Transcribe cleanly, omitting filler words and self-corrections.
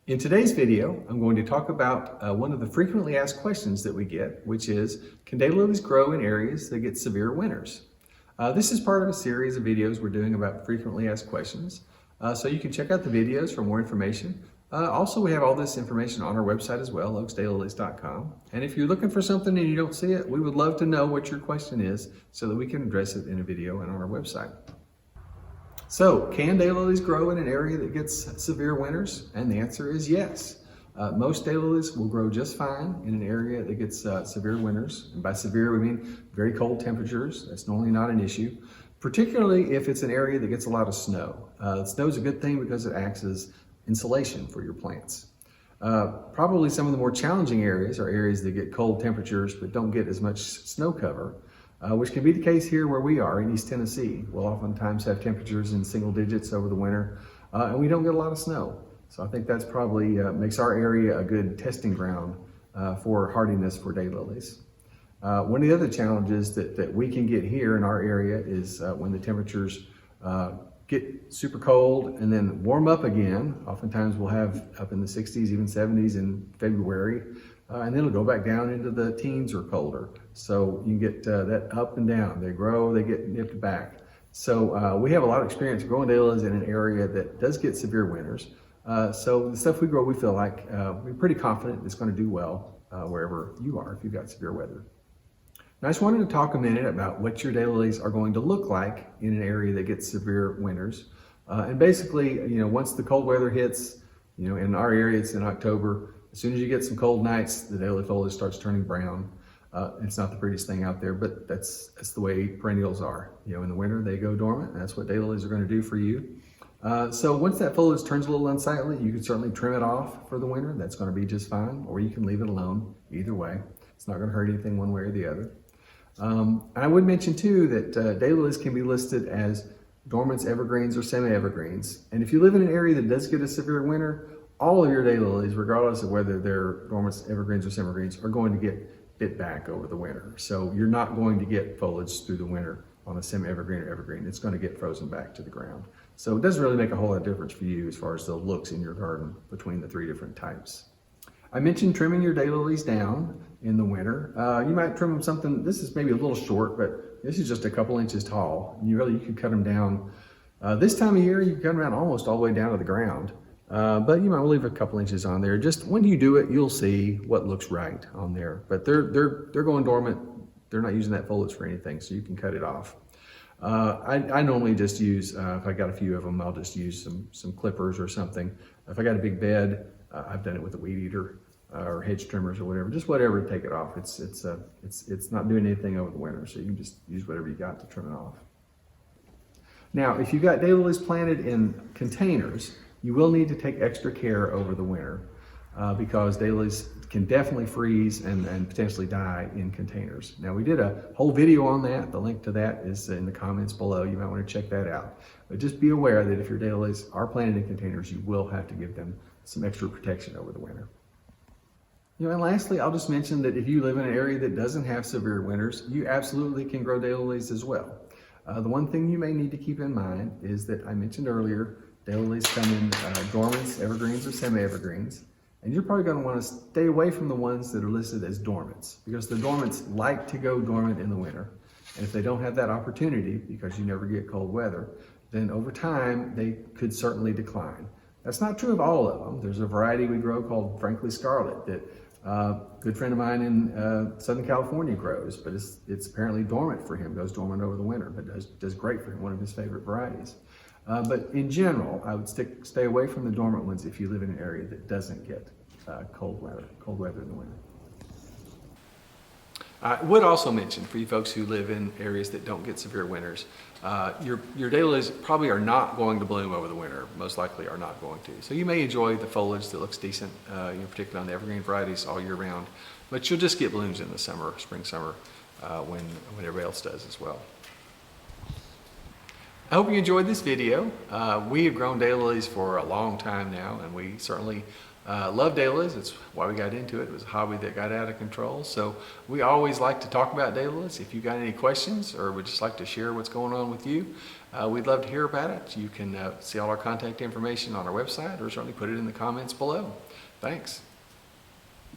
In today's video, I'm going to talk about one of the frequently asked questions that we get, which is, can daylilies grow in areas that get severe winters? This is part of a series of videos we're doing about frequently asked questions, so you can check out the videos for more information. Also, we have all this information on our website as well, oaksdaylilies.com. And if you're looking for something and you don't see it, we would love to know what your question is so that we can address it in a video and on our website. So, can daylilies grow in an area that gets severe winters? And the answer is yes. Most daylilies will grow just fine in an area that gets severe winters. And by severe, we mean very cold temperatures. That's normally not an issue, particularly if it's an area that gets a lot of snow. Snow is a good thing because it acts as insulation for your plants. Probably some of the more challenging areas are areas that get cold temperatures but don't get as much snow cover. Which can be the case here where we are in East Tennessee. We'll oftentimes have temperatures in single digits over the winter, and we don't get a lot of snow. So I think that's probably makes our area a good testing ground for hardiness for daylilies. One of the other challenges that we can get here in our area is when the temperatures get super cold and then warm up again. Oftentimes we'll have up in the 60s, even 70s in February. And then it'll go back down into the teens or colder. So you get that up and down. They grow, they get nipped back. So we have a lot of experience growing daylilies in an area that does get severe winters. So the stuff we grow, we feel like we're pretty confident it's going to do well wherever you are if you've got severe weather. Now I just wanted to talk a minute about what your daylilies are going to look like in an area that gets severe winters. And basically, once the cold weather hits, in our area it's in October. As soon as you get some cold nights, the daylily foliage starts turning brown. It's not the prettiest thing out there, but that's the way perennials are. In the winter, they go dormant, and that's what daylilies are going to do for you. So once that foliage turns a little unsightly, you can certainly trim it off for the winter. That's going to be just fine, or you can leave it alone. Either way, it's not going to hurt anything one way or the other. I would mention too that daylilies can be listed as dormants, evergreens, or semi-evergreens. And if you live in an area that does get a severe winter, all of your daylilies, regardless of whether they're dormants, evergreens, or semi-evergreens, are going to get bit back over the winter. So you're not going to get foliage through the winter on a semi-evergreen or evergreen. It's going to get frozen back to the ground. So it doesn't really make a whole lot of difference for you as far as the looks in your garden between the three different types. I mentioned trimming your daylilies down in the winter. You might trim them something, this is maybe a little short, but this is just a couple inches tall. You can cut them down. This time of year, you can cut them down almost all the way down to the ground. But you might leave a couple inches on there. Just when you do it, you'll see what looks right on there. But they're going dormant. They're not using that foliage for anything, so you can cut it off. I normally just use, if I got a few of them, I'll just use some clippers or something. If I got a big bed, I've done it with a weed eater or hedge trimmers or whatever. Just whatever to take it off. It's not doing anything over the winter, so you can just use whatever you got to trim it off. Now, if you've got daylilies planted in containers, you will need to take extra care over the winter because daylilies can definitely freeze and potentially die in containers. Now, we did a whole video on that. The link to that is in the comments below. You might want to check that out. But just be aware that if your daylilies are planted in containers, you will have to give them some extra protection over the winter. And lastly, I'll just mention that if you live in an area that doesn't have severe winters, you absolutely can grow daylilies as well. The one thing you may need to keep in mind is that I mentioned earlier, daylilies come in dormants, evergreens, or semi-evergreens. And you're probably going to want to stay away from the ones that are listed as dormants because the dormants like to go dormant in the winter. And if they don't have that opportunity because you never get cold weather, then over time they could certainly decline. That's not true of all of them. There's a variety we grow called Frankly Scarlet that a good friend of mine in Southern California grows, but it's apparently dormant for him, goes dormant over the winter, but does great for him, one of his favorite varieties. But in general, I would stay away from the dormant ones if you live in an area that doesn't get cold weather in the winter. I would also mention for you folks who live in areas that don't get severe winters, your daylilies probably are not going to bloom over the winter, most likely are not going to. So you may enjoy the foliage that looks decent, particularly on the evergreen varieties all year round, but you'll just get blooms in the summer, spring, summer, when everybody else does as well. I hope you enjoyed this video. We have grown daylilies for a long time now, and we certainly love daylilies. It's why we got into it. It was a hobby that got out of control. So we always like to talk about daylilies. If you got any questions or would just like to share what's going on with you, we'd love to hear about it. You can see all our contact information on our website or certainly put it in the comments below. Thanks.